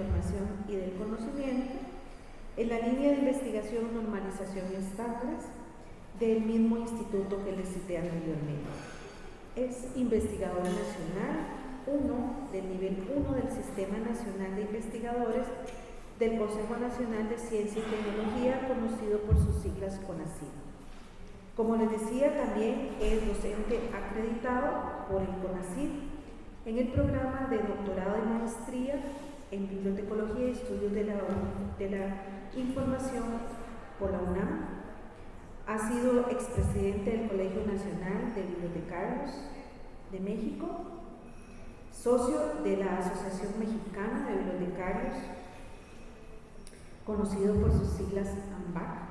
información y del conocimiento, en la línea de investigación, normalización y estándares del mismo instituto que les cité anteriormente. Es investigador nacional 1 del nivel 1 del Sistema Nacional de Investigadores del Consejo Nacional de Ciencia y Tecnología, conocido por sus siglas CONACYT. Como les decía, también es docente acreditado por el CONACYT en el programa de doctorado y maestría en Bibliotecología y Estudios de la Información por la UNAM. Ha sido expresidente del Colegio Nacional de Bibliotecarios de México, socio de la Asociación Mexicana de Bibliotecarios, conocido por sus siglas AMBAC,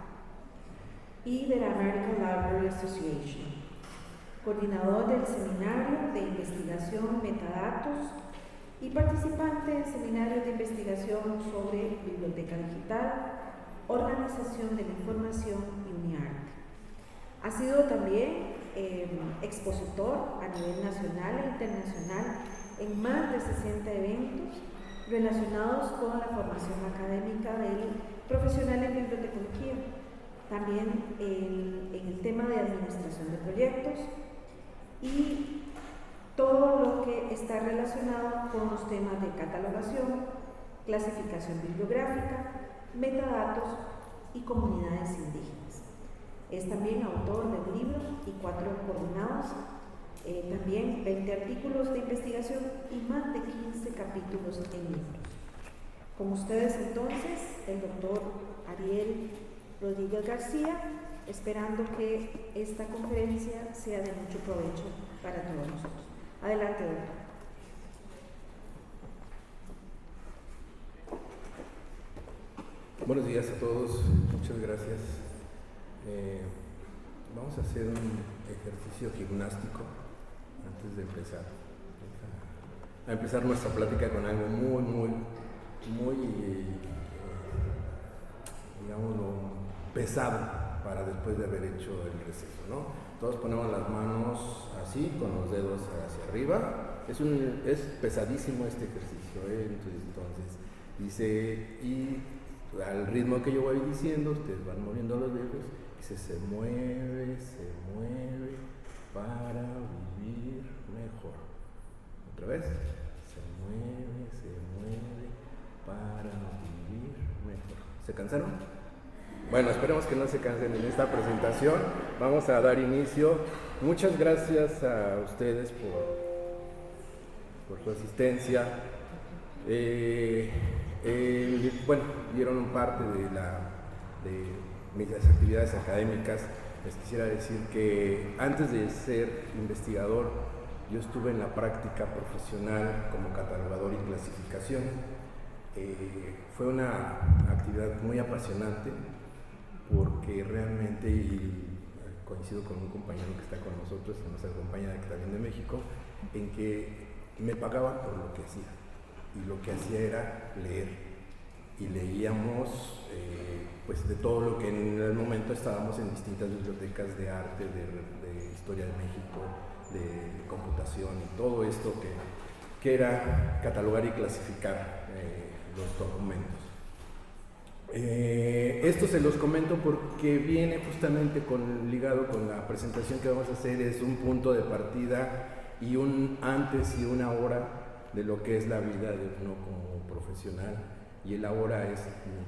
y de la American Library Association, coordinador del Seminario de Investigación Metadatos y participante en seminarios de investigación sobre biblioteca digital, organización de la información y UniArte. Ha sido también expositor a nivel nacional e internacional en más de 60 eventos relacionados con la formación académica del profesional en bibliotecología, también en el tema de administración de proyectos y todo lo que está relacionado con los temas de catalogación, clasificación bibliográfica, metadatos y comunidades indígenas. Es también autor de un libro y 4 coordinados, también 20 artículos de investigación y más de 15 capítulos en libros. Con ustedes entonces, el doctor Ariel Rodríguez García, esperando que esta conferencia sea de mucho provecho para todos nosotros. Adelante, doctor. Buenos días a todos, muchas gracias. Vamos a hacer un ejercicio gimnástico antes de empezar. A empezar nuestra plática con algo muy digámoslo, pesado para después de haber hecho el receso, ¿no? Todos ponemos las manos así, con los dedos hacia arriba. Es pesadísimo este ejercicio, Entonces, dice, y al ritmo que yo voy diciendo, ustedes van moviendo los dedos, dice, se mueve para vivir mejor. Otra vez, se mueve para vivir mejor. ¿Se cansaron? Bueno, esperemos que no se cansen en esta presentación. Vamos a dar inicio. Muchas gracias a ustedes por su asistencia. Bueno, vieron parte de mis actividades académicas. Les quisiera decir que antes de ser investigador, yo estuve en la práctica profesional como catalogador y clasificación. Fue una actividad muy apasionante porque realmente, y coincido con un compañero que está con nosotros, que nos acompaña también de México, en que me pagaban por lo que hacía. Y lo que hacía era leer. Y leíamos pues de todo lo que en el momento estábamos en distintas bibliotecas de arte, de historia de México, de computación y todo esto que era catalogar y clasificar los documentos. Esto se los comento porque viene justamente ligado con la presentación que vamos a hacer. Es un punto de partida y un antes y una ahora de lo que es la vida de uno como profesional, y el ahora es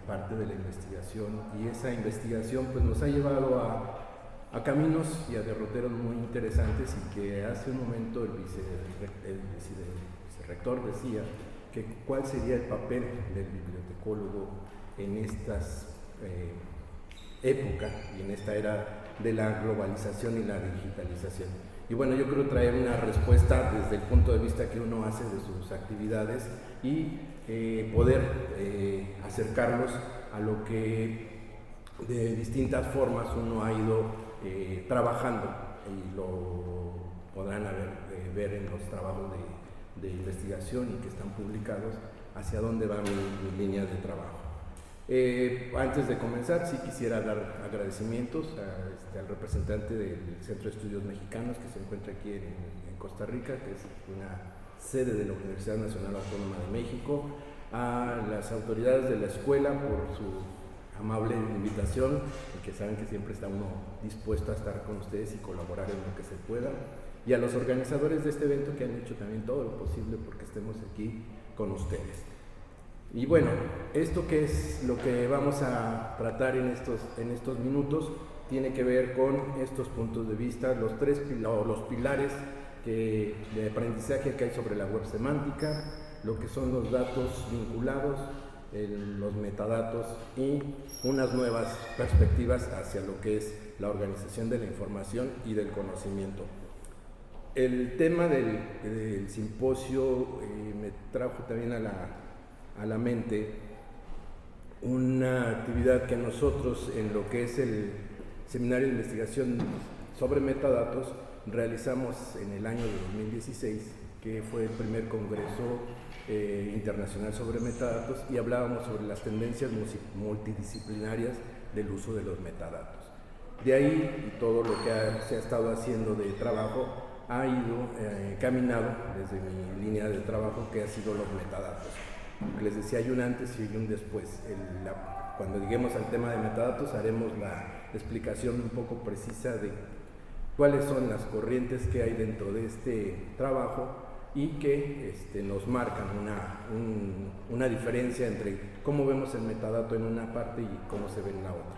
parte de la investigación, y esa investigación pues nos ha llevado a caminos y a derroteros muy interesantes, y que hace un momento el vicerrector decía que cuál sería el papel del bibliotecólogo en estas época y en esta era de la globalización y la digitalización. Y bueno, yo quiero traer una respuesta desde el punto de vista que uno hace de sus actividades y poder acercarlos a lo que de distintas formas uno ha ido trabajando, y lo podrán ver en los trabajos de investigación y que están publicados, hacia dónde va mi línea de trabajo. Antes de comenzar, sí quisiera dar agradecimientos al representante del Centro de Estudios Mexicanos, que se encuentra aquí en Costa Rica, que es una sede de la Universidad Nacional Autónoma de México, a las autoridades de la escuela por su amable invitación, y que saben que siempre está uno dispuesto a estar con ustedes y colaborar en lo que se pueda, y a los organizadores de este evento que han hecho también todo lo posible porque estemos aquí con ustedes. Y bueno, esto que es lo que vamos a tratar en estos minutos tiene que ver con estos puntos de vista, los pilares de aprendizaje que hay sobre la web semántica, lo que son los datos vinculados, los metadatos y unas nuevas perspectivas hacia lo que es la organización de la información y del conocimiento. El tema del simposio me trajo también a la mente una actividad que nosotros en lo que es el Seminario de Investigación sobre Metadatos realizamos en el año de 2016, que fue el primer congreso internacional sobre metadatos, y hablábamos sobre las tendencias multidisciplinarias del uso de los metadatos. De ahí, y todo lo que se ha estado haciendo de trabajo ha ido caminado desde mi línea de trabajo, que ha sido los metadatos. Les decía, hay un antes y un después. Cuando lleguemos al tema de metadatos haremos la explicación un poco precisa de cuáles son las corrientes que hay dentro de este trabajo y que nos marcan una diferencia entre cómo vemos el metadato en una parte y cómo se ve en la otra.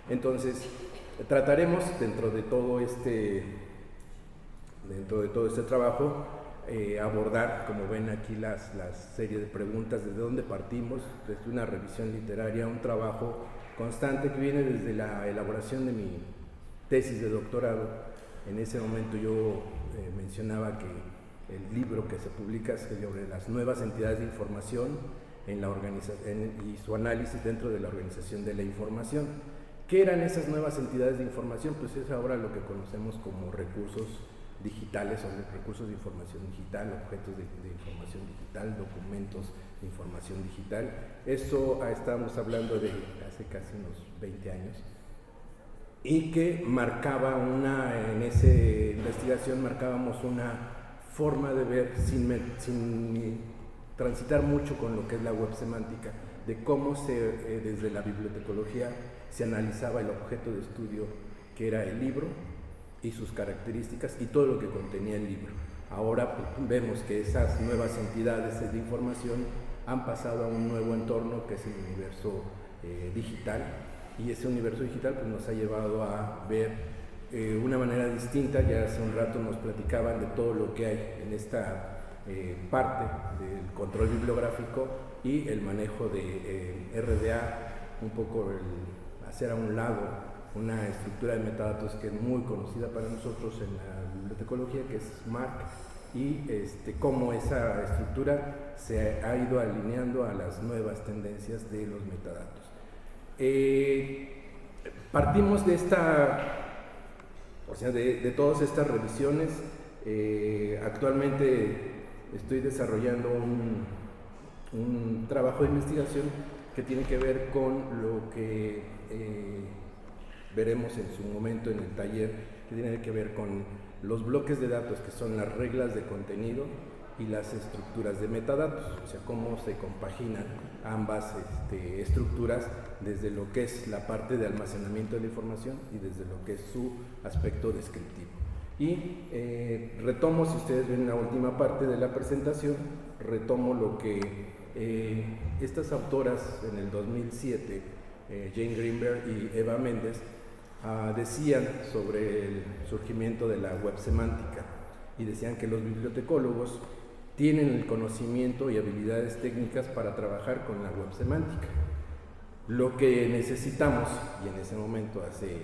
Entonces, trataremos dentro de todo este trabajo abordar, como ven aquí, las serie de preguntas, desde dónde partimos, desde una revisión literaria, un trabajo constante que viene desde la elaboración de mi tesis de doctorado. En ese momento yo mencionaba que el libro que se publica es sobre las nuevas entidades de información en la organización y su análisis dentro de la organización de la información. ¿Qué eran esas nuevas entidades de información? Pues es ahora lo que conocemos como recursos digitales o recursos de información digital, objetos de información digital, documentos de información digital. Eso estábamos hablando de hace casi unos 20 años, y que marcaba en esa investigación marcábamos una forma de ver sin transitar mucho con lo que es la web semántica, de cómo desde la bibliotecología se analizaba el objeto de estudio que era el libro y sus características y todo lo que contenía el libro. Ahora vemos que esas nuevas entidades de información han pasado a un nuevo entorno que es el universo digital, y ese universo digital pues, nos ha llevado a ver una manera distinta. Ya hace un rato nos platicaban de todo lo que hay en esta parte del control bibliográfico y el manejo de RDA, un poco el hacer a un lado una estructura de metadatos que es muy conocida para nosotros en la bibliotecología, que es MARC, y cómo esa estructura se ha ido alineando a las nuevas tendencias de los metadatos. Partimos de de todas estas revisiones. Actualmente estoy desarrollando un trabajo de investigación que tiene que ver con lo que veremos en su momento en el taller, que tiene que ver con los bloques de datos, que son las reglas de contenido, y las estructuras de metadatos, o sea, cómo se compaginan ambas estructuras desde lo que es la parte de almacenamiento de la información y desde lo que es su aspecto descriptivo. Y retomo, si ustedes ven la última parte de la presentación, retomo lo que estas autoras en el 2007, Jane Greenberg y Eva Méndez, decían sobre el surgimiento de la web semántica, y decían que los bibliotecólogos tienen el conocimiento y habilidades técnicas para trabajar con la web semántica. Lo que necesitamos, y en ese momento hace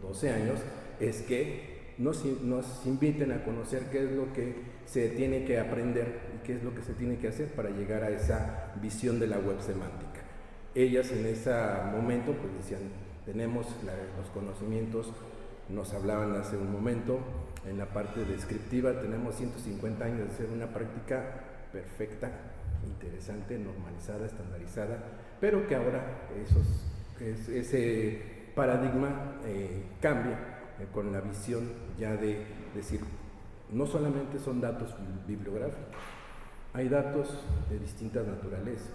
12 años, es que nos inviten a conocer qué es lo que se tiene que aprender y qué es lo que se tiene que hacer para llegar a esa visión de la web semántica. Ellas en ese momento pues decían, tenemos los conocimientos, nos hablaban hace un momento, en la parte descriptiva tenemos 150 años de ser una práctica perfecta, interesante, normalizada, estandarizada, pero que ahora ese paradigma cambia con la visión ya de decir, no solamente son datos bibliográficos, hay datos de distintas naturalezas,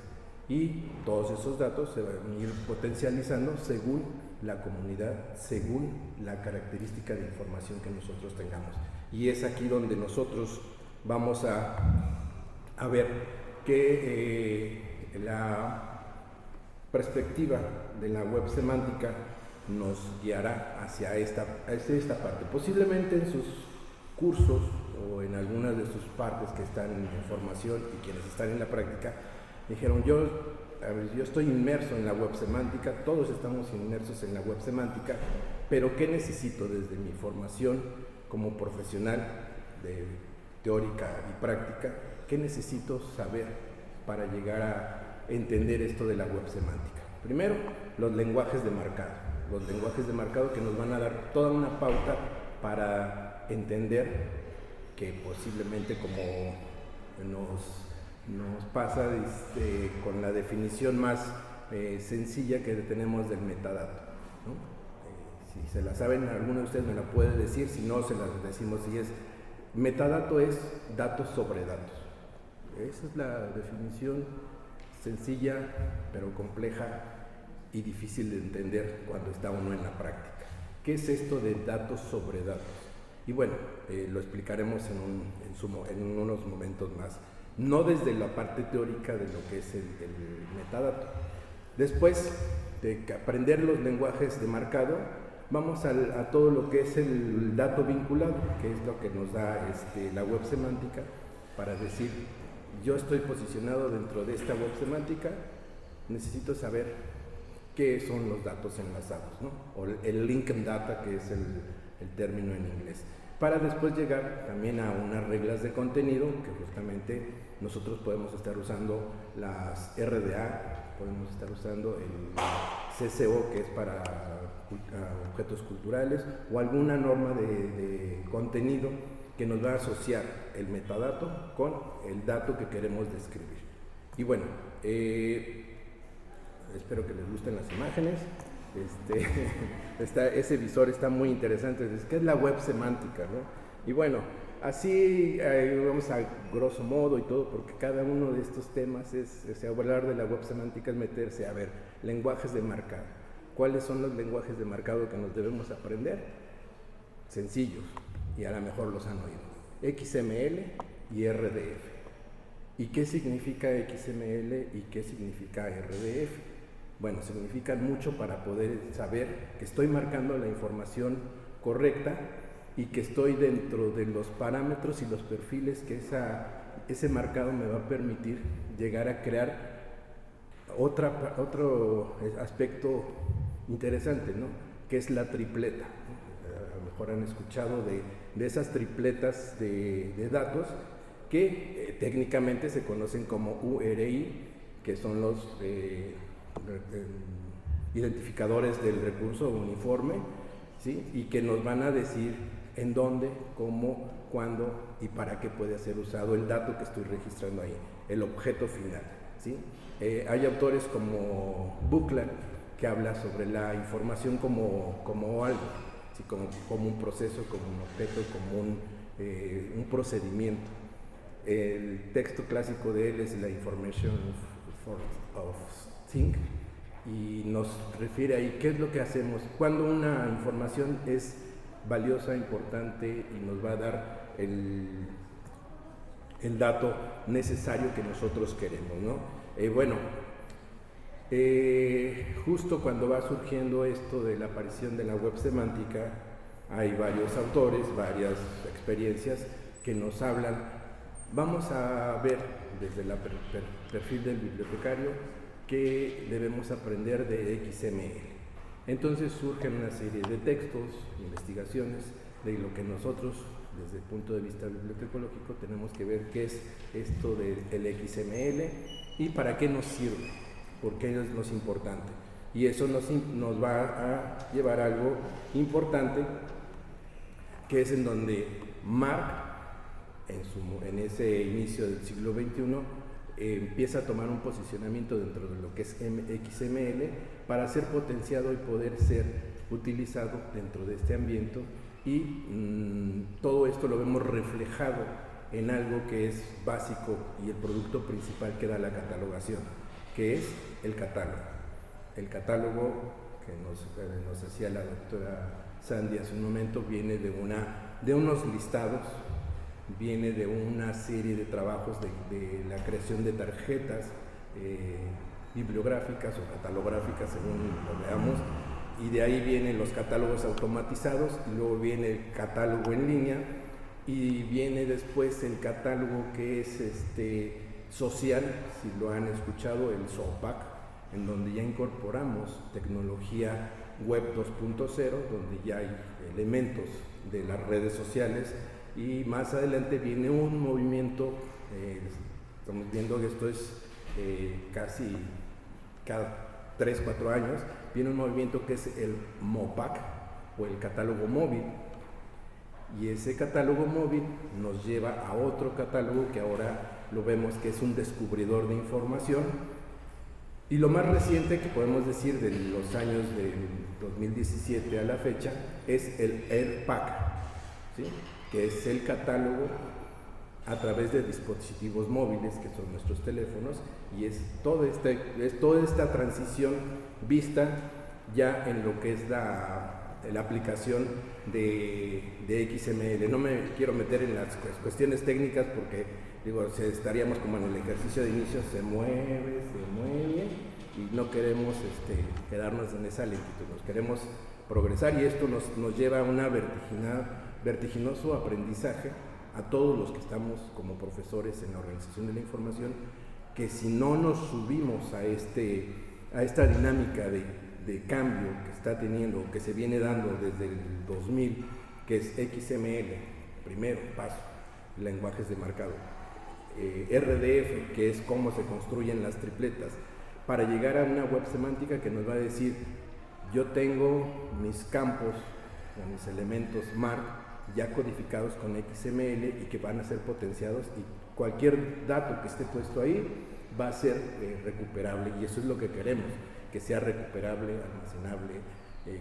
Y todos esos datos se van a ir potencializando según la comunidad, según la característica de información que nosotros tengamos. Y es aquí donde nosotros vamos a ver que la perspectiva de la web semántica nos guiará hacia esta parte. Posiblemente en sus cursos o en algunas de sus partes que están en formación y quienes están en la práctica, dijeron, yo estoy inmerso en la web semántica, todos estamos inmersos en la web semántica, pero ¿qué necesito desde mi formación como profesional de teórica y práctica? ¿Qué necesito saber para llegar a entender esto de la web semántica? Primero, los lenguajes de marcado que nos van a dar toda una pauta para entender que posiblemente, como nos pasa con la definición más sencilla que tenemos del metadato, ¿no? Si se la saben, alguno de ustedes me la puede decir, si no, se las decimos. Si es metadato, es datos sobre datos. Esa es la definición sencilla pero compleja y difícil de entender cuando está uno en la práctica. ¿Qué es esto de datos sobre datos? Y bueno, lo explicaremos en unos momentos más, no desde la parte teórica de lo que es el metadato. Después de aprender los lenguajes de marcado, vamos a todo lo que es el dato vinculado, que es lo que nos da la web semántica, para decir, yo estoy posicionado dentro de esta web semántica, necesito saber qué son los datos enlazados, ¿no? O el linked data, que es el término en inglés, para después llegar también a unas reglas de contenido, que justamente nosotros podemos estar usando las RDA, podemos estar usando el CCO, que es para objetos culturales, o alguna norma de contenido que nos va a asociar el metadato con el dato que queremos describir. Y bueno, espero que les gusten las imágenes. Ese visor está muy interesante. ¿Qué es la web semántica, no? Y bueno, así vamos a grosso modo y todo, porque cada uno de estos temas hablar de la web semántica es meterse a ver lenguajes de marcado. ¿Cuáles son los lenguajes de marcado que nos debemos aprender? Sencillos, y a lo mejor los han oído: XML y RDF. ¿Y qué significa XML y qué significa RDF? Bueno, significan mucho para poder saber que estoy marcando la información correcta y que estoy dentro de los parámetros y los perfiles que ese marcado me va a permitir llegar a crear otro aspecto interesante, ¿no? Que es la tripleta. A lo mejor han escuchado de esas tripletas de datos que técnicamente se conocen como URI, que son los identificadores del recurso uniforme, ¿sí? Y que nos van a decir en dónde, cómo, cuándo y para qué puede ser usado el dato que estoy registrando ahí, el objeto final, ¿sí? Hay autores como Buchla, que habla sobre la información como algo, ¿sí? como un proceso, como un objeto, como un procedimiento. El texto clásico de él es la Information of Thing, y nos refiere ahí qué es lo que hacemos cuando una información es valiosa, importante y nos va a dar el dato necesario que nosotros queremos, ¿no? Justo cuando va surgiendo esto de la aparición de la web semántica, hay varios autores, varias experiencias que nos hablan. Vamos a ver desde el perfil del bibliotecario que debemos aprender de XML. Entonces surgen una serie de textos, investigaciones, de lo que nosotros, desde el punto de vista bibliotecológico, tenemos que ver qué es esto del XML y para qué nos sirve, porque es lo importante. Y eso nos va a llevar a algo importante, que es en donde Marc, en ese inicio del siglo XXI, empieza a tomar un posicionamiento dentro de lo que es XML para ser potenciado y poder ser utilizado dentro de este ambiente, y todo esto lo vemos reflejado en algo que es básico y el producto principal, que da la catalogación. que es el catálogo. El catálogo que nos hacía la doctora Sandy hace un momento viene de unos listados, viene de una serie de trabajos de la creación de tarjetas bibliográficas o catalográficas, según lo veamos, y de ahí vienen los catálogos automatizados, y luego viene el catálogo en línea, y viene después el catálogo que es social, si lo han escuchado, el SOPAC, en donde ya incorporamos tecnología web 2.0, donde ya hay elementos de las redes sociales, y más adelante viene un movimiento, estamos viendo que esto es casi cada 3-4 años, viene un movimiento que es el MOPAC o el catálogo móvil, y ese catálogo móvil nos lleva a otro catálogo que ahora lo vemos que es un descubridor de información, y lo más reciente que podemos decir de los años del 2017 a la fecha es el AirPack, ¿sí? Que es el catálogo a través de dispositivos móviles, que son nuestros teléfonos, y es toda esta transición vista ya en lo que es la aplicación de XML. No me quiero meter en las cuestiones técnicas porque digo, estaríamos como en el ejercicio de inicio, se mueve, y no queremos quedarnos en esa lentitud, nos queremos progresar, y esto nos lleva a un vertiginoso aprendizaje a todos los que estamos como profesores en la organización de la información, que si no nos subimos a esta dinámica de cambio que está teniendo, que se viene dando desde el 2000, que es XML, primero paso, lenguajes de marcado, RDF, que es cómo se construyen las tripletas, para llegar a una web semántica que nos va a decir, yo tengo mis campos o mis elementos MARC ya codificados con XML y que van a ser potenciados, y cualquier dato que esté puesto ahí va a ser recuperable, y eso es lo que queremos, que sea recuperable, almacenable,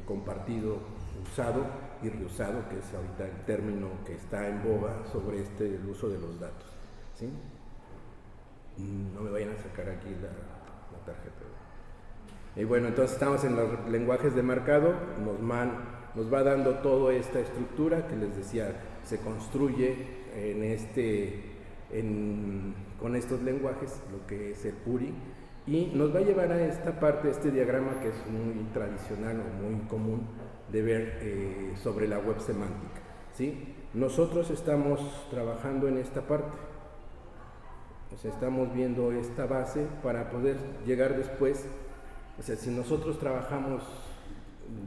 compartido, usado y reusado, que es ahorita el término que está en boga sobre el uso de los datos, ¿sí? No me vayan a sacar aquí la tarjeta. Y bueno, entonces estamos en los lenguajes de marcado, nos va dando toda esta estructura que les decía, se construye con estos lenguajes, lo que es el PURI, y nos va a llevar a esta parte, este diagrama que es muy tradicional o muy común de ver sobre la web semántica, ¿sí? Nosotros estamos trabajando en esta parte, o sea, estamos viendo esta base para poder llegar después, o sea, si nosotros trabajamos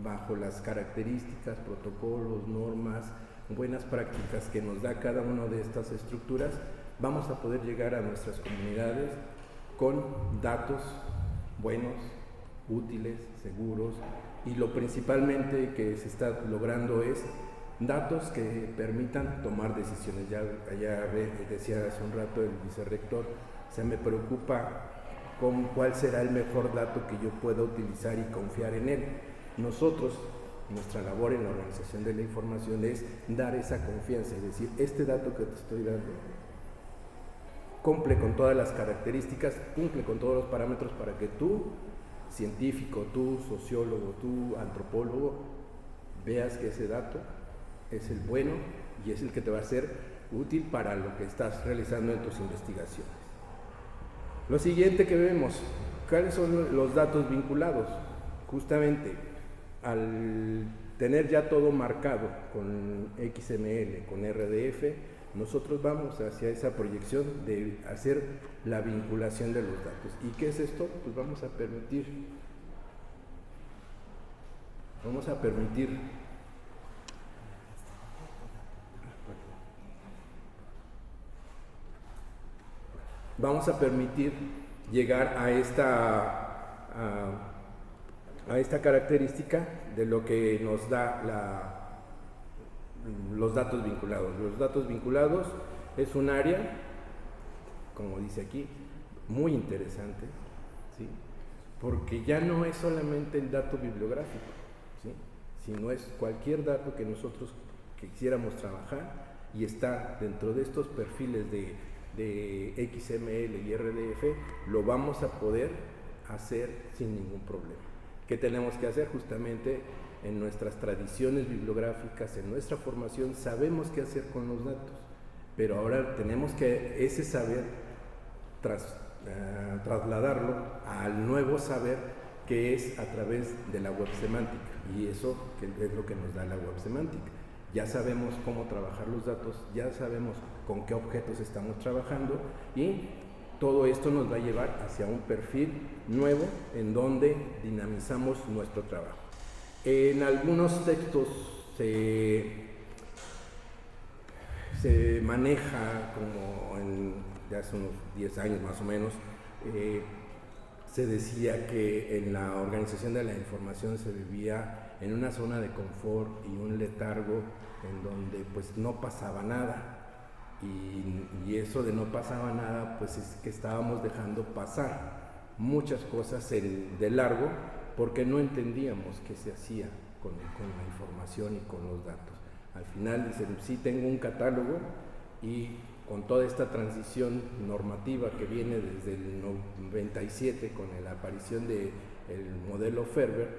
bajo las características, protocolos, normas, buenas prácticas que nos da cada una de estas estructuras, vamos a poder llegar a nuestras comunidades con datos buenos, útiles, seguros, y lo principalmente que se está logrando es datos que permitan tomar decisiones. Ya decía hace un rato el vicerrector, o sea, me preocupa cuál será el mejor dato que yo pueda utilizar y confiar en él. Nosotros, nuestra labor en la organización de la información es dar esa confianza y decir, este dato que te estoy dando cumple con todas las características, cumple con todos los parámetros para que tú, científico, tú, sociólogo, tú, antropólogo, veas que ese dato es el bueno y es el que te va a ser útil para lo que estás realizando en tus investigaciones. Lo siguiente que vemos, ¿cuáles son los datos vinculados? Justamente, al tener ya todo marcado con XML, con RDF, nosotros vamos hacia esa proyección de hacer la vinculación de los datos. ¿Y qué es esto? Pues vamos a permitir llegar a esta característica de lo que nos da los datos vinculados. Los datos vinculados es un área, como dice aquí, muy interesante, ¿sí? Porque ya no es solamente el dato bibliográfico, ¿sí? Sino es cualquier dato que nosotros quisiéramos trabajar y está dentro de estos perfiles de XML y RDF, lo vamos a poder hacer sin ningún problema. ¿Qué tenemos que hacer? Justamente en nuestras tradiciones bibliográficas, en nuestra formación, sabemos qué hacer con los datos, pero ahora tenemos que ese saber trasladarlo al nuevo saber que es a través de la web semántica, y eso es lo que nos da la web semántica. Ya sabemos cómo trabajar los datos, ya sabemos con qué objetos estamos trabajando, y todo esto nos va a llevar hacia un perfil nuevo en donde dinamizamos nuestro trabajo. En algunos textos se maneja, como de hace unos 10 años más o menos, se decía que en la organización de la información se vivía en una zona de confort y un letargo en donde pues no pasaba nada, y eso de no pasaba nada pues es que estábamos dejando pasar muchas cosas de largo porque no entendíamos qué se hacía con la información y con los datos. Al final dicen, sí tengo un catálogo, y con toda esta transición normativa que viene desde el 97 con la aparición del modelo Ferber,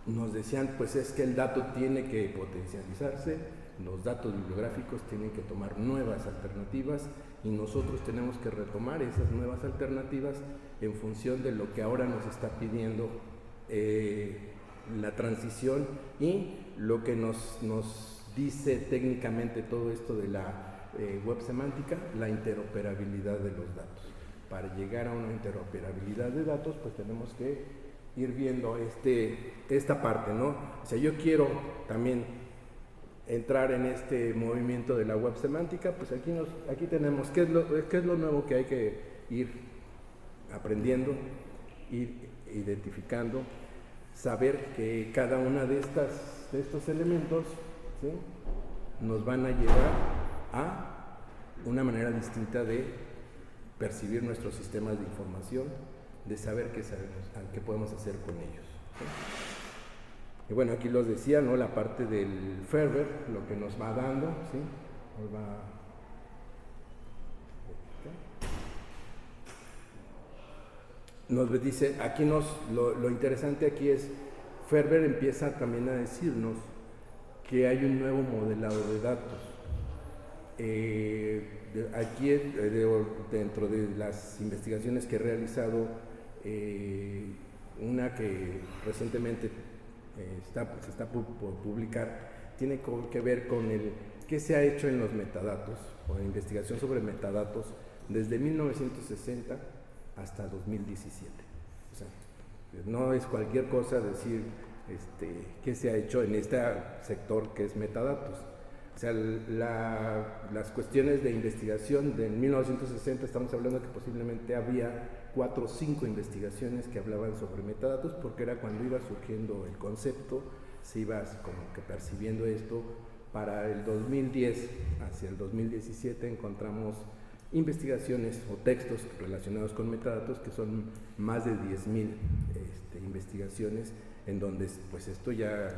nos decían, pues es que el dato tiene que potencializarse, los datos bibliográficos tienen que tomar nuevas alternativas, y nosotros tenemos que retomar esas nuevas alternativas en función de lo que ahora nos está pidiendo la transición y lo que nos dice técnicamente todo esto de la web semántica, la interoperabilidad de los datos. Para llegar a una interoperabilidad de datos, pues tenemos que ir viendo esta parte, ¿no? O sea, yo quiero también entrar en este movimiento de la web semántica, pues aquí tenemos qué es lo nuevo que hay que ir aprendiendo, ir identificando, saber que cada una de estos elementos, ¿sí?, nos van a llevar a una manera distinta de percibir nuestros sistemas de información, de saber qué podemos hacer con ellos, ¿sí? Y bueno, aquí los decía, ¿no?, la parte del Ferber, lo que nos va dando, ¿sí? Nos dice, aquí lo interesante aquí es, Ferber empieza también a decirnos que hay un nuevo modelado de datos. Aquí, dentro de las investigaciones que he realizado, una que recientemente se está por publicar, tiene que ver con qué se ha hecho en los metadatos, o en investigación sobre metadatos, desde 1960 hasta 2017. O sea, no es cualquier cosa decir qué se ha hecho en este sector que es metadatos. O sea, las cuestiones de investigación de 1960, estamos hablando que posiblemente había 4 o 5 investigaciones que hablaban sobre metadatos, porque era cuando iba surgiendo el concepto, se iba como que percibiendo esto. Para el 2010 hacia el 2017 encontramos investigaciones o textos relacionados con metadatos, que son más de 10,000 investigaciones, en donde pues esto ya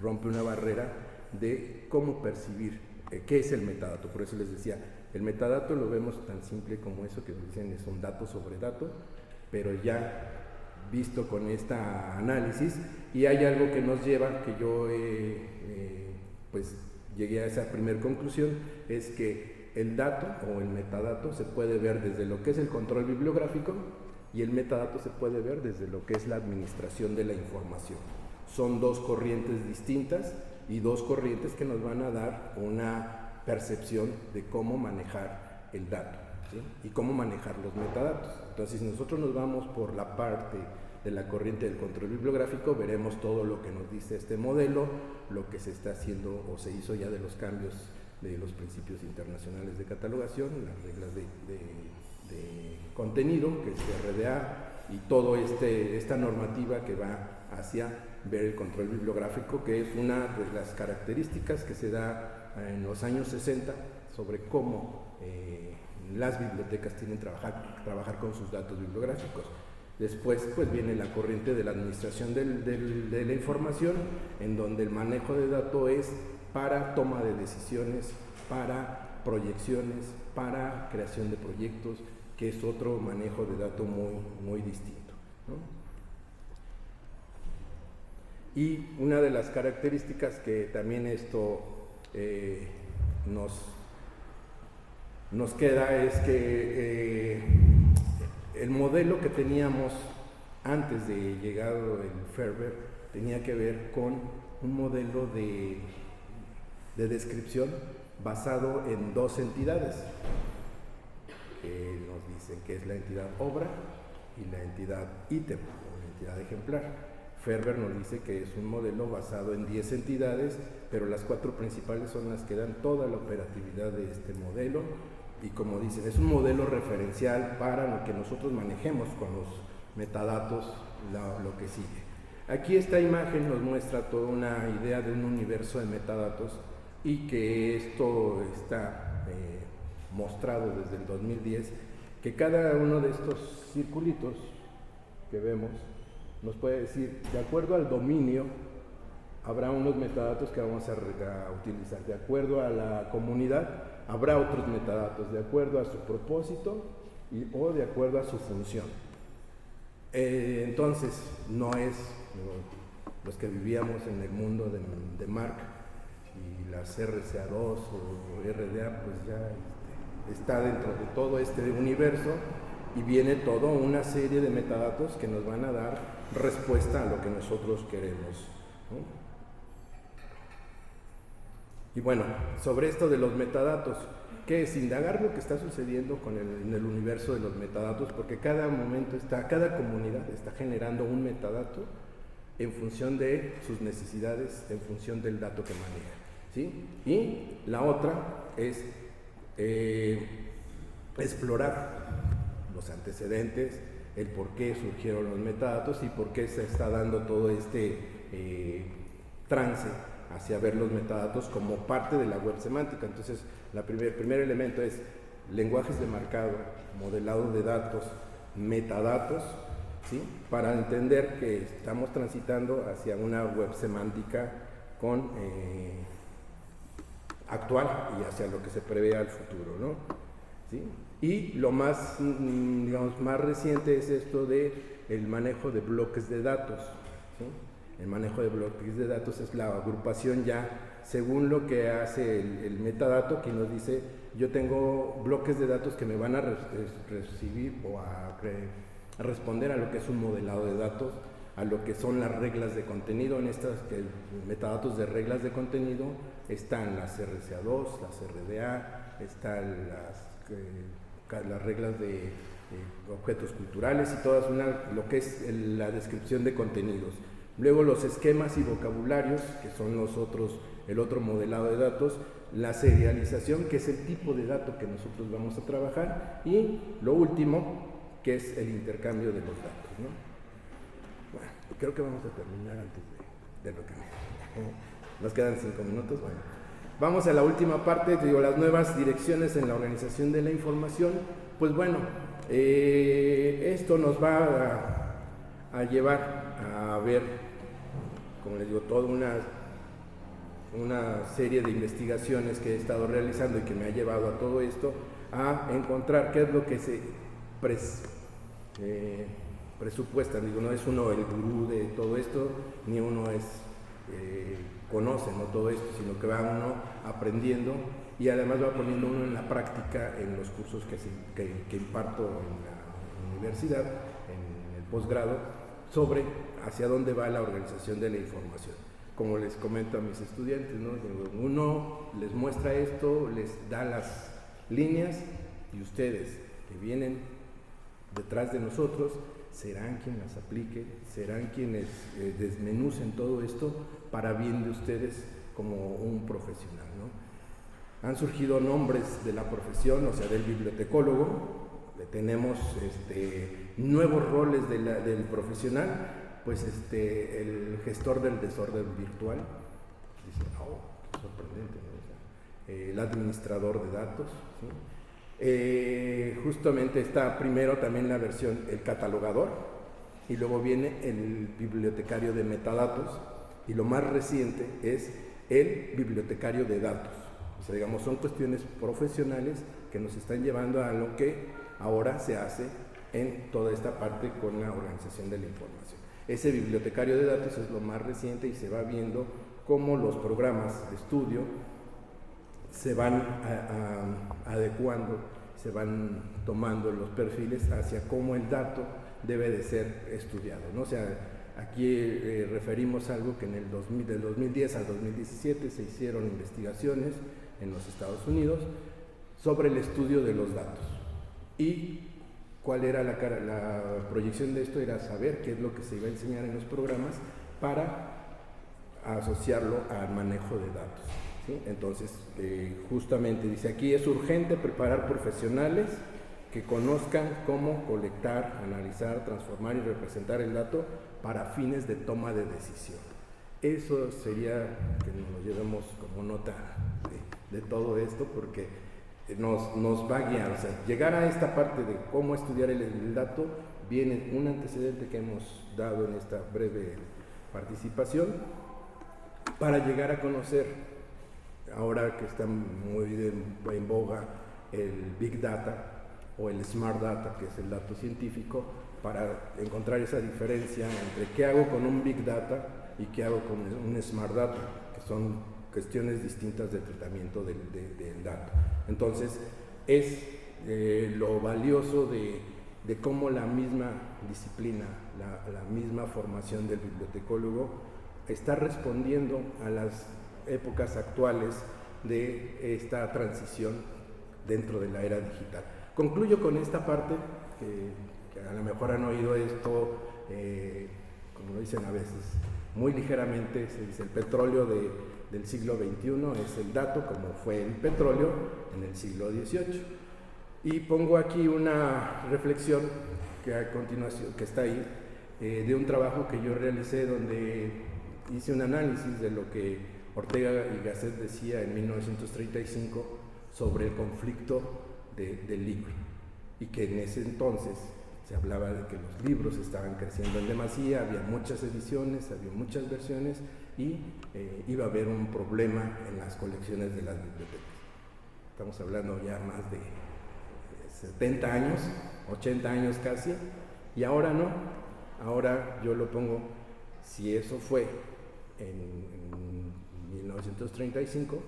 rompe una barrera de cómo percibir qué es el metadato. Por eso les decía, el metadato lo vemos tan simple como eso que dicen, es un dato sobre dato, pero ya visto con este análisis, y hay algo que nos lleva, que yo pues llegué a esa primera conclusión, es que el dato o el metadato se puede ver desde lo que es el control bibliográfico, y el metadato se puede ver desde lo que es la administración de la información. Son dos corrientes distintas y dos corrientes que nos van a dar una percepción de cómo manejar el dato, ¿sí?, y cómo manejar los metadatos. Entonces, si nosotros nos vamos por la parte de la corriente del control bibliográfico, veremos todo lo que nos dice este modelo, lo que se está haciendo o se hizo ya de los cambios de los principios internacionales de catalogación, las reglas de contenido, que es RDA, y todo esta normativa que va hacia ver el control bibliográfico, que es una de las características que se da en los años 60 sobre cómo las bibliotecas tienen que trabajar con sus datos bibliográficos. Después pues viene la corriente de la administración de la información, en donde el manejo de datos es para toma de decisiones, para proyecciones, para creación de proyectos, que es otro manejo de datos muy distinto, ¿no? Y una de las características que también esto nos queda es que el modelo que teníamos antes de llegado el Ferber tenía que ver con un modelo de descripción basado en dos entidades que nos dicen que es la entidad obra y la entidad ítem o la entidad ejemplar. Ferber nos dice que es un modelo basado en 10 entidades, pero las 4 principales son las que dan toda la operatividad de este modelo, y como dicen, es un modelo referencial para lo que nosotros manejemos con los metadatos, lo que sigue. Aquí esta imagen nos muestra toda una idea de un universo de metadatos, y que esto está mostrado desde el 2010, que cada uno de estos circulitos que vemos nos puede decir, de acuerdo al dominio, habrá unos metadatos que vamos a utilizar, de acuerdo a la comunidad, habrá otros metadatos, de acuerdo a su propósito o de acuerdo a su función. Entonces, no es los que vivíamos en el mundo de Marc y las RCA2 o RDA, pues ya está dentro de todo este universo, y viene toda una serie de metadatos que nos van a dar respuesta a lo que nosotros queremos, ¿no? Y bueno, sobre esto de los metadatos, ¿qué es? Indagar lo que está sucediendo en el universo de los metadatos, porque cada momento cada comunidad está generando un metadato en función de sus necesidades, en función del dato que maneja, ¿sí? Y la otra es explorar los antecedentes, el por qué surgieron los metadatos y por qué se está dando todo este trance hacia ver los metadatos como parte de la web semántica. Entonces, el primer elemento es lenguajes de marcado, modelado de datos, metadatos, ¿sí? Para entender que estamos transitando hacia una web semántica actual y hacia lo que se prevé al futuro, ¿no? ¿Sí? Y lo más, digamos, más reciente es esto de el manejo de bloques de datos, ¿sí? El manejo de bloques de datos es la agrupación ya según lo que hace el metadato, que nos dice, yo tengo bloques de datos que me van a recibir o a responder a lo que es un modelado de datos, a lo que son las reglas de contenido. En estos metadatos de reglas de contenido están las RCA2, las RDA, están las reglas de objetos culturales y todas lo que es la descripción de contenidos. Luego los esquemas y vocabularios, que son el otro modelado de datos, la serialización, que es el tipo de dato que nosotros vamos a trabajar, y lo último, que es el intercambio de los datos, ¿no? Bueno, creo que vamos a terminar antes de lo que nos quedan 5 minutos. Bueno, vamos a la última parte, las nuevas direcciones en la organización de la información. Pues bueno, esto nos va a llevar a ver, como les digo, toda una serie de investigaciones que he estado realizando y que me ha llevado a todo esto, a encontrar qué es lo que se presupuesta. Digo, no es uno el gurú de todo esto, ni uno conoce, ¿no?, todo esto, sino que va uno aprendiendo y además va poniendo uno en la práctica en los cursos que imparto en la universidad, en el posgrado, sobre hacia dónde va la organización de la información. Como les comento a mis estudiantes, ¿no?, uno les muestra esto, les da las líneas, y ustedes que vienen detrás de nosotros serán quienes las apliquen, serán quienes desmenucen todo esto para bien de ustedes como un profesional, ¿no? Han surgido nombres de la profesión, o sea, del bibliotecólogo. Tenemos nuevos roles del profesional, pues el gestor del desorden virtual, dice, oh, qué sorprendente, ¿no? O sea, el administrador de datos, ¿sí? Justamente está primero también la versión, el catalogador, y luego viene el bibliotecario de metadatos, y lo más reciente es el bibliotecario de datos. O sea, digamos, son cuestiones profesionales que nos están llevando a lo que ahora se hace en toda esta parte con la organización de la información. Ese bibliotecario de datos es lo más reciente y se va viendo cómo los programas de estudio se van adecuando, se van tomando los perfiles hacia cómo el dato debe de ser estudiado, ¿no? O sea, aquí referimos algo que del 2010 al 2017 se hicieron investigaciones en los Estados Unidos sobre el estudio de los datos. Y cuál era la proyección de esto, era saber qué es lo que se iba a enseñar en los programas para asociarlo al manejo de datos, ¿sí? Entonces, justamente dice aquí, es urgente preparar profesionales que conozcan cómo colectar, analizar, transformar y representar el dato para fines de toma de decisión. Eso sería que nos lo llevemos como nota de todo esto, porque nos va a guiar. O sea, llegar a esta parte de cómo estudiar el dato, viene un antecedente que hemos dado en esta breve participación, para llegar a conocer, ahora que está muy en boga el Big Data o el Smart Data, que es el dato científico, para encontrar esa diferencia entre qué hago con un Big Data y qué hago con un Smart Data, que son cuestiones distintas de tratamiento del dato. Entonces, es lo valioso de cómo la misma disciplina, la misma formación del bibliotecólogo está respondiendo a las épocas actuales de esta transición dentro de la era digital. Concluyo con esta parte, que a lo mejor han oído esto, como lo dicen a veces, muy ligeramente, se dice el petróleo del siglo XXI es el dato, como fue el petróleo en el siglo XVIII. Y pongo aquí una reflexión que a continuación, que está ahí, de un trabajo que yo realicé donde hice un análisis de lo que Ortega y Gasset decía en 1935 sobre el conflicto del libro, y que en ese entonces se hablaba de que los libros estaban creciendo en demasía, había muchas ediciones, había muchas versiones y iba a haber un problema en las colecciones de las bibliotecas. Estamos hablando ya más de 70 años, 80 años casi, y ahora no. Ahora yo lo pongo, si eso fue en 1935,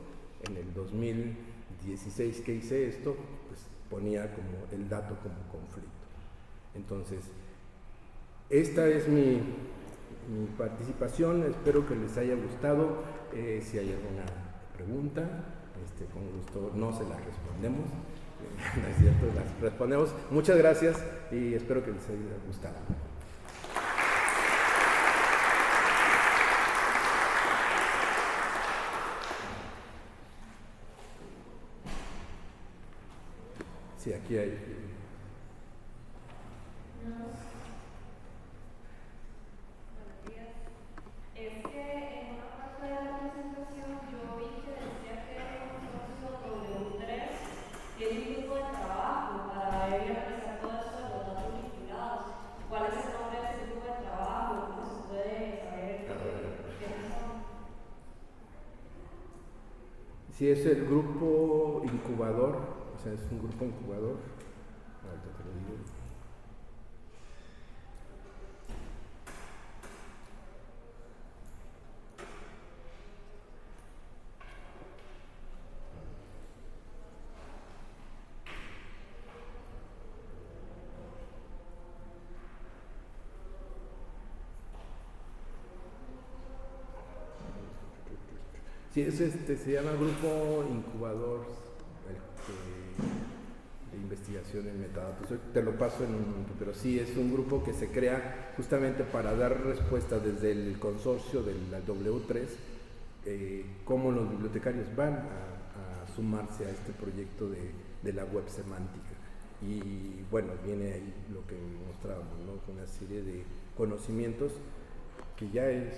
en el 2016 que hice esto, pues ponía como el dato como conflicto. Entonces, esta es mi participación, espero que les haya gustado. Si hay alguna pregunta, con gusto no se las respondemos, no es cierto, las respondemos. Muchas gracias y espero que les haya gustado. Sí, aquí hay. Buenos días. Es que en una parte de la presentación yo vi que decía que el consorcio W3 tiene un grupo de trabajo para ver y analizar todo esto de los datos vinculados. ¿Cuál es el nombre de ese grupo de trabajo? ¿Cómo se puede saber quiénes son? Sí, es el grupo incubador. O sea, es un grupo incubador. Ahorita te lo digo. Sí, se llama Grupo Incubador de Investigación en Metadatos. Te lo paso en un momento, pero sí es un grupo que se crea justamente para dar respuesta desde el consorcio de la W3, cómo los bibliotecarios van a sumarse a este proyecto de la web semántica. Y bueno, viene ahí lo que mostrábamos, ¿no? Una serie de conocimientos que ya es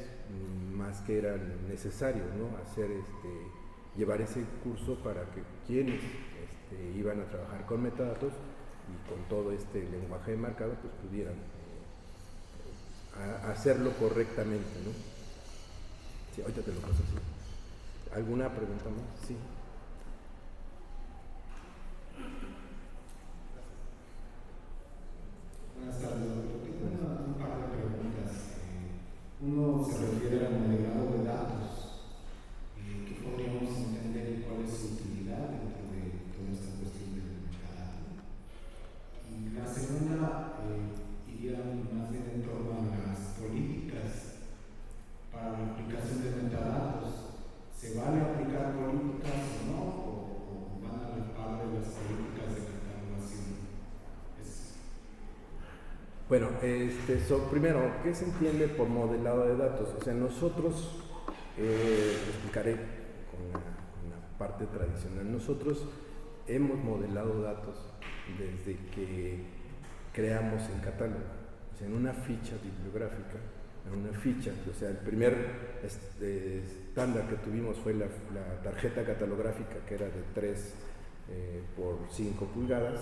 más que era necesario, ¿no? Llevar ese curso para que quienes iban a trabajar con metadatos y con todo este lenguaje de marcado, pues pudieran hacerlo correctamente, ¿no? Sí, ahorita te lo paso así. ¿Alguna pregunta más? Sí. Bueno, primero, ¿qué se entiende por modelado de datos? O sea, nosotros, lo explicaré con la parte tradicional, nosotros hemos modelado datos desde que creamos el catálogo, o sea, en una ficha bibliográfica, en una ficha, o sea, el primer estándar que tuvimos fue la tarjeta catalográfica, que era de 3 por 5 pulgadas,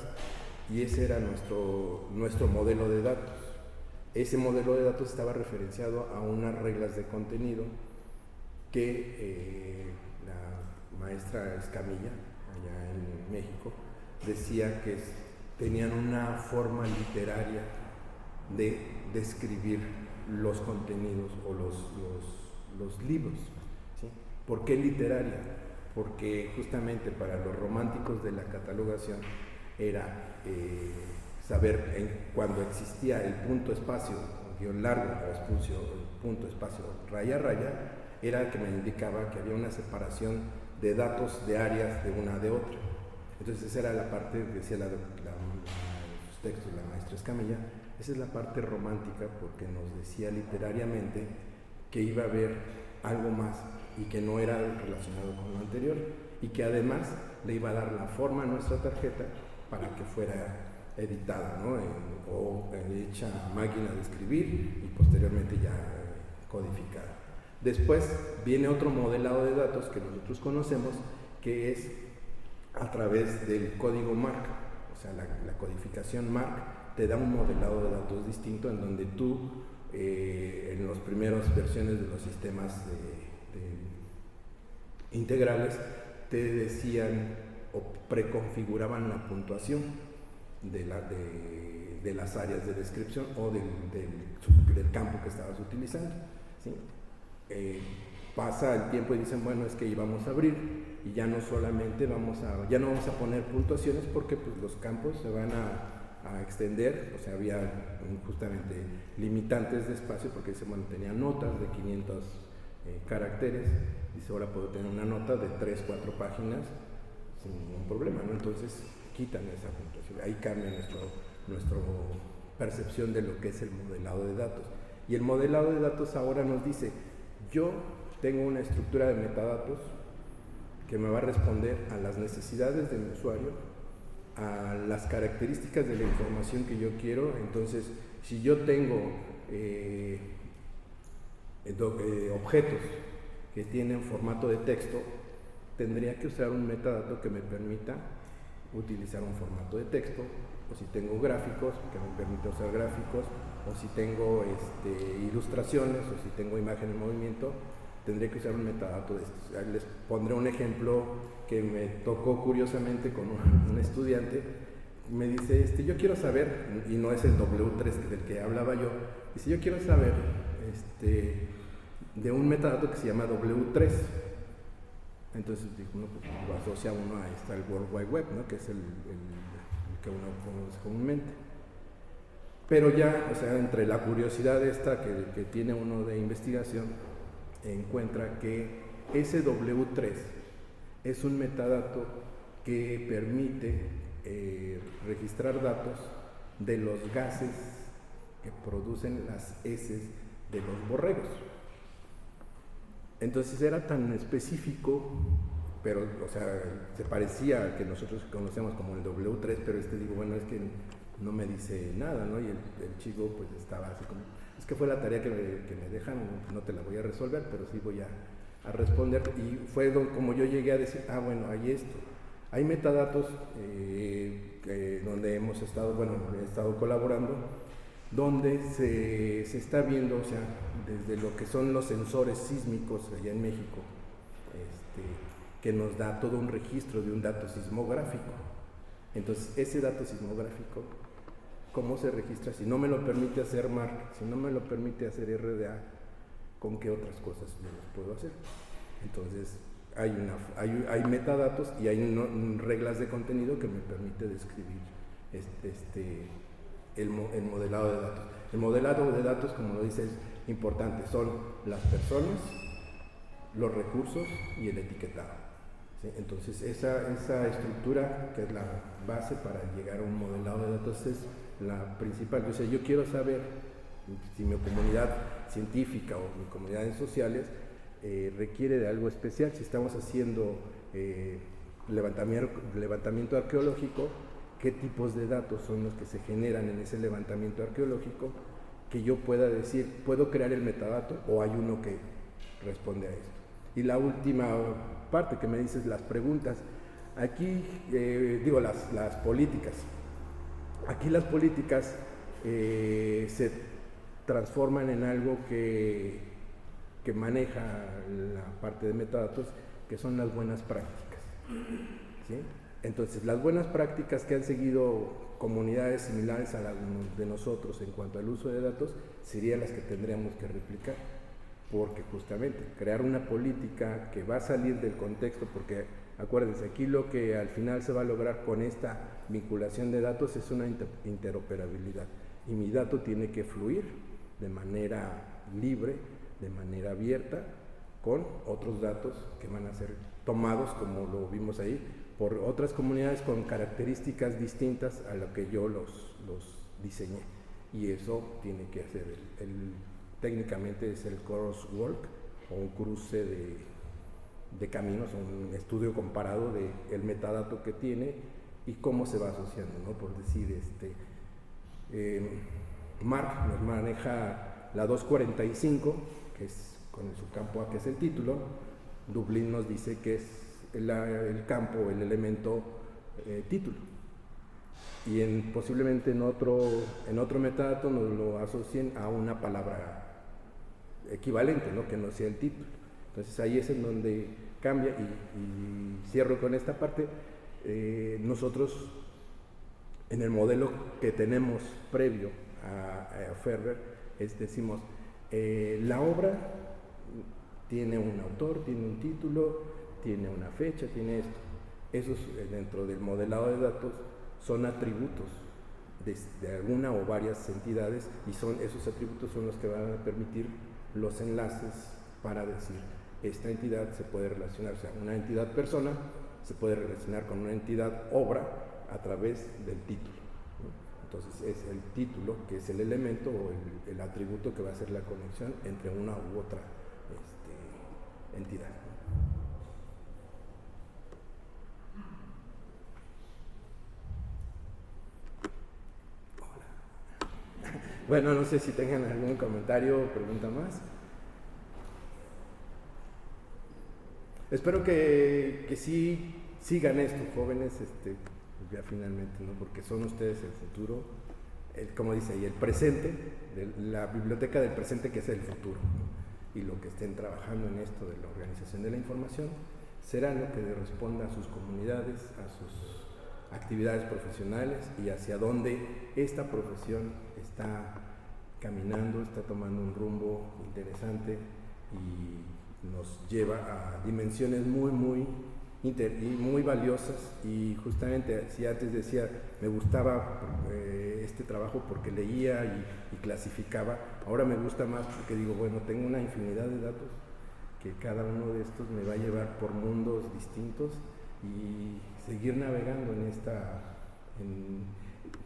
y ese era nuestro modelo de datos. Ese modelo de datos estaba referenciado a unas reglas de contenido que la maestra Escamilla, allá en México, decía que tenían una forma literaria de describir los contenidos o los libros. ¿Sí? ¿Por qué literaria? Porque justamente para los románticos de la catalogación era saber cuando existía el punto espacio, guión largo, punto espacio, raya, raya, era que me indicaba que había una separación de datos de áreas de una de otra. Entonces esa era la parte que decía los textos la maestra Escamilla, esa es la parte romántica, porque nos decía literariamente que iba a haber algo más y que no era relacionado con lo anterior, y que además le iba a dar la forma a nuestra tarjeta para que fuera editada, ¿no? O hecha a máquina de escribir y posteriormente ya codificada. Después viene otro modelado de datos que nosotros conocemos, que es a través del código MARC, o sea, la codificación MARC te da un modelado de datos distinto, en donde tú, en las primeras versiones de los sistemas integrales, te decían o preconfiguraban la puntuación de las áreas de descripción o del campo que estabas utilizando. ¿Sí? Pasa el tiempo y dicen, bueno, es que íbamos a abrir y ya no solamente ya no vamos a poner puntuaciones, porque pues, los campos se van a extender, o sea, había justamente limitantes de espacio, porque dice, bueno, tenía notas de 500 caracteres, dice, ahora puedo tener una nota de 3, 4 páginas sin ningún problema, ¿no? Entonces quitan esa puntuación, ahí cambia nuestra percepción de lo que es el modelado de datos. Y el modelado de datos ahora nos dice, yo tengo una estructura de metadatos que me va a responder a las necesidades de mi usuario, a las características de la información que yo quiero. Entonces, si yo tengo objetos que tienen formato de texto, tendría que usar un metadato que me permita utilizar un formato de texto, o si tengo gráficos, que me permita usar gráficos, o si tengo ilustraciones, o si tengo imagen en movimiento, tendría que usar un metadato de estos. Les pondré un ejemplo que me tocó curiosamente con un estudiante. Me dice, yo quiero saber, y no es el W3 del que hablaba yo, dice, yo quiero saber de un metadato que se llama W3. Entonces dijo, no, pues lo asocia uno a el World Wide Web, ¿no? Que es el que uno conoce comúnmente. Pero ya, o sea, entre la curiosidad esta que tiene uno de investigación, encuentra que ese W3 es un metadato que permite registrar datos de los gases que producen las heces de los borregos. Entonces era tan específico, pero, o sea, se parecía al que nosotros conocemos como el W3, pero digo, bueno, es que no me dice nada, ¿no? Y el chico pues estaba así como, es que fue la tarea que me dejan, no te la voy a resolver, pero sí voy a responder. Y fue como yo llegué a decir, bueno, hay esto. Hay metadatos donde he estado colaborando, donde se está viendo, o sea, desde lo que son los sensores sísmicos allá en México, que nos da todo un registro de un dato sismográfico. Entonces, ese dato sismográfico, ¿cómo se registra? Si no me lo permite hacer MARC, si no me lo permite hacer RDA, ¿con qué otras cosas yo los puedo hacer? Entonces, hay metadatos y hay reglas de contenido que me permite describir el modelado de datos. El modelado de datos, como lo dice, es importante. Son las personas, los recursos y el etiquetado. ¿Sí? Entonces, esa estructura, que es la base para llegar a un modelado de datos, es la principal. O sea, yo quiero saber si mi comunidad científica o mi comunidades sociales requiere de algo especial, si estamos haciendo levantamiento arqueológico, qué tipos de datos son los que se generan en ese levantamiento arqueológico, que yo pueda decir, puedo crear el metadato o hay uno que responde a esto. Y la última parte que me dices, las preguntas, aquí digo las políticas, aquí las políticas se transforman en algo que maneja la parte de metadatos, que son las buenas prácticas, ¿sí? Entonces, las buenas prácticas que han seguido comunidades similares a las de nosotros en cuanto al uso de datos, serían las que tendríamos que replicar, porque justamente crear una política que va a salir del contexto, porque acuérdense, aquí lo que al final se va a lograr con esta vinculación de datos es una interoperabilidad, y mi dato tiene que fluir de manera libre, de manera abierta, con otros datos que van a ser tomados, como lo vimos ahí, por otras comunidades con características distintas a lo que yo los diseñé. Y eso tiene que hacer, técnicamente es el crosswalk, o un cruce de caminos, un estudio comparado del metadato que tiene y cómo se va asociando, ¿no? Por decir, Marc nos maneja la 245, que es con su campo A, que es el título. Dublín nos dice que es el campo, el elemento título, y posiblemente en otro metadato nos lo asocien a una palabra equivalente, ¿no? Que no sea el título. Entonces ahí es en donde cambia, y cierro con esta parte. Nosotros en el modelo que tenemos previo a Ferrer decimos, la obra tiene un autor, tiene un título, tiene una fecha, tiene esto. Esos, dentro del modelado de datos, son atributos de alguna o varias entidades, y esos atributos son los que van a permitir los enlaces para decir, esta entidad se puede relacionar, o sea, una entidad persona se puede relacionar con una entidad obra a través del título, ¿no? Entonces es el título que es el elemento o el atributo que va a hacer la conexión entre una u otra entidad. Bueno, no sé si tengan algún comentario o pregunta más. Espero que sí sigan esto, jóvenes, ya finalmente, ¿no? Porque son ustedes el futuro, como dice ahí, el presente, la biblioteca del presente, que es el futuro, ¿no? Y lo que estén trabajando en esto de la organización de la información será lo que responda a sus comunidades, a sus actividades profesionales y hacia dónde esta profesión está caminando, está tomando un rumbo interesante y nos lleva a dimensiones muy valiosas. Y justamente, si antes decía, me gustaba este trabajo porque leía y clasificaba, ahora me gusta más porque digo, bueno, tengo una infinidad de datos que cada uno de estos me va a llevar por mundos distintos y seguir navegando en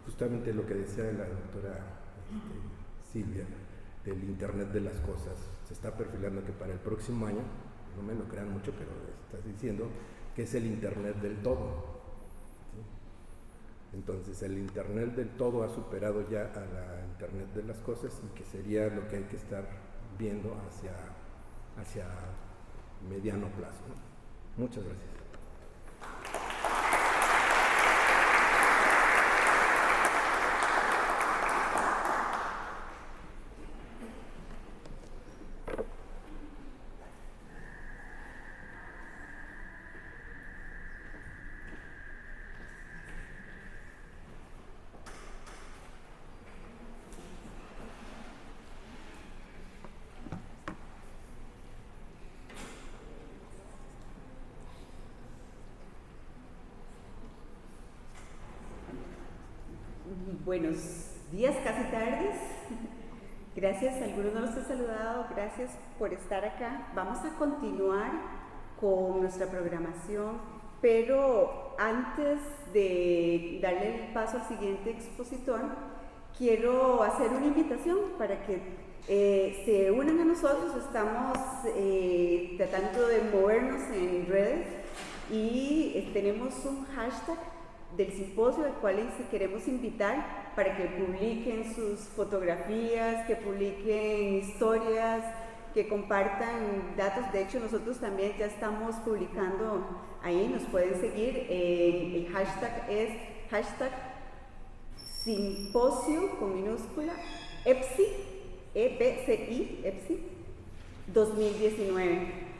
justamente lo que decía la doctora Silvia, del Internet de las cosas. Se está perfilando que para el próximo año, no me lo crean mucho, pero estás diciendo que es el Internet del todo, ¿sí? Entonces el Internet del todo ha superado ya a la Internet de las cosas, y que sería lo que hay que estar viendo hacia mediano plazo, ¿no? Muchas gracias. Buenos días, casi tardes. Gracias, algunos no los he saludado, gracias por estar acá. Vamos a continuar con nuestra programación, pero antes de darle el paso al siguiente expositor, quiero hacer una invitación para que se unan a nosotros. Estamos tratando de movernos en redes y tenemos un hashtag del simposio al cual queremos invitar para que publiquen sus fotografías, que publiquen historias, que compartan datos. De hecho, nosotros también ya estamos publicando ahí, nos pueden seguir. El hashtag es hashtag simposio con minúscula EPSI, EPCI, EPSI 2019.